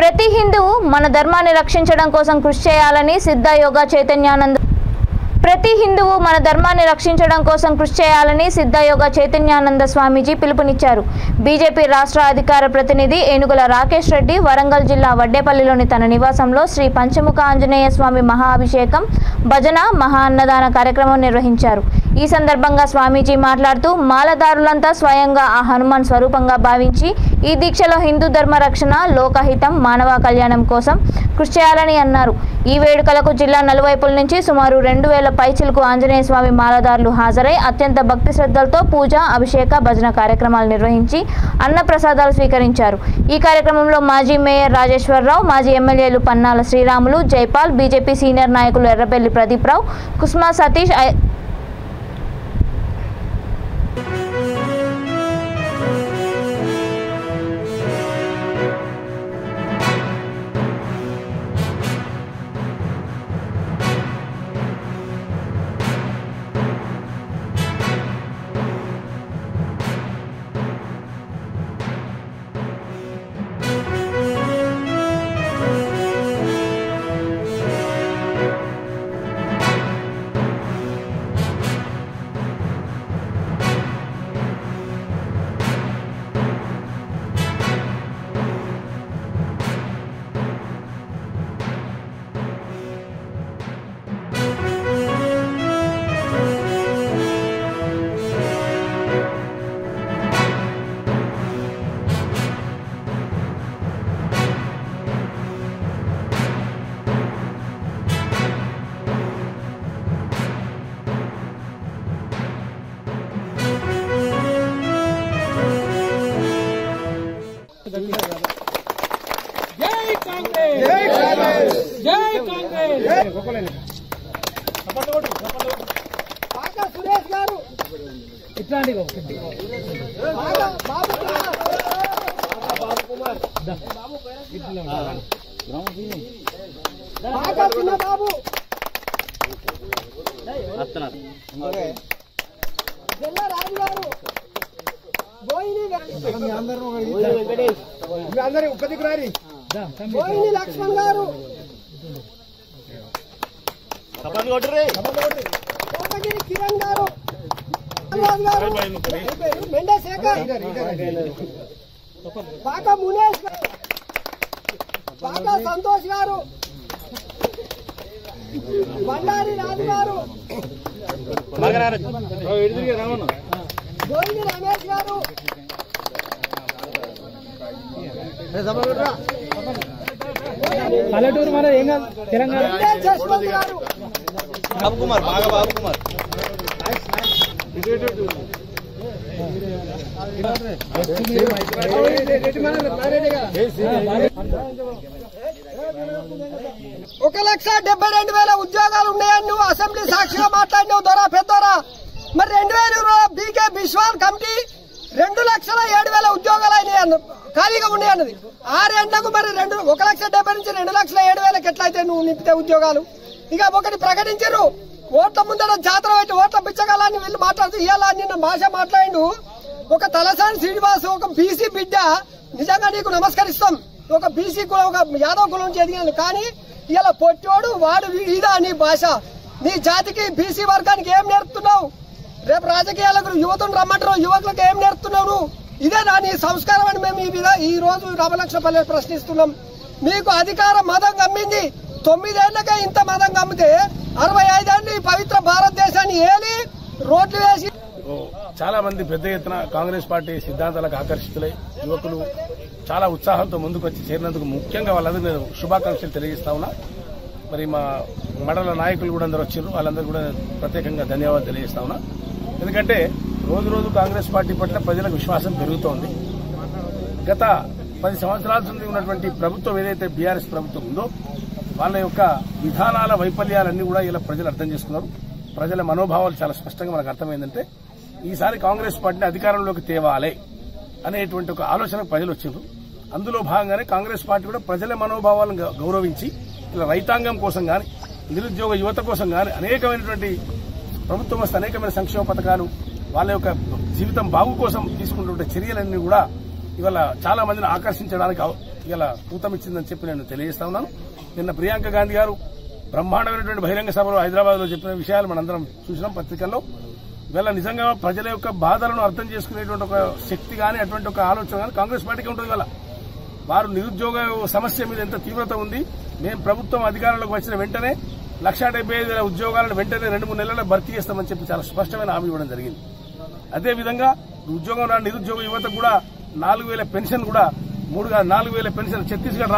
ప్రతి హిందువు మన ధర్మాన్ని రక్షించడం కోసం కృషి చేయాలని సిద్ధ యోగా చైతన్యానంద చైతన్యానంద స్వామీజీ పిలుపునిచ్చారు. బీజేపీ రాష్ట్ర అధికార ప్రతినిధి ఏనుగుల రాకేష్ రెడ్డి వరంగల్ జిల్లా వడ్డేపల్లిలోని తన నివాసంలో శ్రీ పంచముఖ ఆంజనేయ స్వామి మహా అభిషేకం, భజన, మహా అన్నదాన కార్యక్రమం నిర్వహించారు. ఈ సందర్భంగా స్వామీజీ మాట్లాడుతూ మాలదారులంతా స్వయంగా ఆ హనుమాన్ స్వరూపంగా భావించి ఈ దీక్షలో హిందూ ధర్మ రక్షణ, లోకహితం, మానవ కళ్యాణం కోసం కృషి చేయాలని అన్నారు. ఈ వేడుకలకు జిల్లా నలువైపుల నుంచి సుమారు 2000 పైచిలకు ఆంజనేయ స్వామి మాలదారులు హాజరై అత్యంత భక్తి శ్రద్ధలతో పూజ, అభిషేక, భజన కార్యక్రమాలు నిర్వహించి అన్న ప్రసాదాలు స్వీకరించారు. ఈ కార్యక్రమంలో మాజీ మేయర్ రాజేశ్వరరావు, మాజీ ఎమ్మెల్యేలు పన్నాల శ్రీరాములు, జైపాల్, బీజేపీ సీనియర్ నాయకులు ఎర్రబెల్లి ప్రదీప్ రావు, కుస్మా సతీష్, సురేష్ గారు ఇట్లాంటి బాబు జిల్లా రాజు గారు, అందరూ ఉపదికి రారి, బోయిని లక్ష్మణ్ గారు, కోటగిరి కిరణ్ గారు, మెండే శేఖర్, బాగా మునేష్ గారు, బాగా సంతోష్ గారు, బండారి రాజు గారు, బోయిని రమేష్ గారు, పల్లెటూరు మన ఏం కాదు తెలంగాణ గారు, బాబు కుమార్, బాగా బాబు కుమార్, ఒక 1,72,000 ఉద్యోగాలు ఉన్నాయని నువ్వు అసెంబ్లీ సాక్షిగా మాట్లాడినావు దొరా పెద్దోరా. మరి 2000 బీకే బిశ్వాల్ కమిటీ 2,07,000 ఉద్యోగాలు అయినాయి ఖాళీగా ఉన్నాయి అన్నది. 6 ఏళ్లకు మరి 1,70,000 నుంచి 2,07,000 ఎట్లయితే నువ్వు నింపితే ఉద్యోగాలు? ఇక ఒకటి ప్రకటించారు, ఓట్ల ముందర జాతర పెట్టి ఓట్ల బిచ్చగాలని వీళ్ళు మాట్లాడుతూ ఇవాళ నిన్న భాష మాట్లాడిండు. ఒక తలసాని శ్రీనివాస్, ఒక బీసీ బిడ్డ, నిజంగా నీకు నమస్కరిస్తాం. ఒక బీసీ కులం, ఒక యాదవ్ కులం నుంచి ఎదిగినాను, కానీ ఇలా పొట్టోడు వాడు ఇదా నీ భాష? నీ జాతికి బీసీ వర్గానికి ఏం నేర్పుతున్నావు? రేపు రాజకీయాలకు యువతను రమ్మంటారు, యువకులకు ఏం నేర్పుతున్నావు? ఇదేనా నీ సంస్కారం అని మేము ఈ రోజు రామలక్ష్మపల్లి ప్రశ్నిస్తున్నాం. మీకు అధికారం మదం గమ్మింది. 9 ఏళ్లకే ఇంత మదం గమ్మితే 65 ఏళ్ళు ఈ పవిత్ర భారతదేశాన్ని ఏలి రోడ్లు వేసి చాలా మంది పెద్ద ఎత్తున కాంగ్రెస్ పార్టీ సిద్ధాంతాలకు ఆకర్షితులై యువకులు చాలా ఉత్సాహంతో ముందుకు వచ్చి చేరినందుకు ముఖ్యంగా వాళ్ళందరూ నేను శుభాకాంక్షలు తెలియజేస్తా ఉన్నా. మరి మా మండల నాయకులు కూడా అందరూ వచ్చారు, వాళ్ళందరూ కూడా ప్రత్యేకంగా ధన్యవాదాలు తెలియజేస్తా ఉన్నా. ఎందుకంటే రోజు రోజు కాంగ్రెస్ పార్టీ పట్ల ప్రజలకు విశ్వాసం పెరుగుతోంది. గత 10 సంవత్సరాల నుండి ఉన్నటువంటి ప్రభుత్వం ఏదైతే బీఆర్ఎస్ ప్రభుత్వం ఉందో వాళ్ళ యొక్క విధానాల వైఫల్యాలన్నీ కూడా ఇలా ప్రజలు అర్థం చేసుకున్నారు. ప్రజల మనోభావాలు చాలా స్పష్టంగా మనకు అర్థమైందంటే ఈసారి కాంగ్రెస్ పార్టీని అధికారంలోకి తేవాలి అనేటువంటి ఒక ఆలోచనకు ప్రజలు వచ్చారు. అందులో భాగంగానే కాంగ్రెస్ పార్టీ కూడా ప్రజల మనోభావాలను గౌరవించి ఇలా రైతాంగం కోసం గాని, నిరుద్యోగ యువత కోసం గాని అనేకమైనటువంటి ప్రభుత్వం వస్తే అనేకమైన సంక్షేమ పథకాలు, వాళ్ళ యొక్క జీవితం బాగు కోసం తీసుకుంటున్న చర్యలన్నీ కూడా ఇవాళ చాలా మందిని ఆకర్షించడానికి ఇలా ఊతమిచ్చిందని చెప్పి నేను తెలియజేస్తా ఉన్నాను. నిన్న ప్రియాంక గాంధీ గారు బ్రహ్మాండమైనటువంటి బహిరంగ సభలో హైదరాబాద్ లో చెప్పిన విషయాలు మనందరం చూసినాం పత్రికల్లో. ఇవాళ నిజంగా ప్రజల యొక్క బాధలను అర్థం చేసుకునేటువంటి ఒక శక్తి కానీ అటువంటి ఒక ఆలోచన కానీ కాంగ్రెస్ పార్టీకి ఉంటుంది. ఇవాళ వారు నిరుద్యోగ సమస్య మీద ఎంత తీవ్రత ఉంది. మేము ప్రభుత్వం అధికారంలోకి వచ్చిన వెంటనే 1,75,000 ఉద్యోగాలను వెంటనే 2-3 నెలల్లో భర్తీ చేస్తామని చెప్పి చాలా స్పష్టమైన హామీ ఇవ్వడం జరిగింది. అదేవిధంగా ఉద్యోగం రాని నిరుద్యోగ యువతకు కూడా 4,000 పెన్షన్ కూడా 4,000 పెన్షన్ ఛత్తీస్గఢ్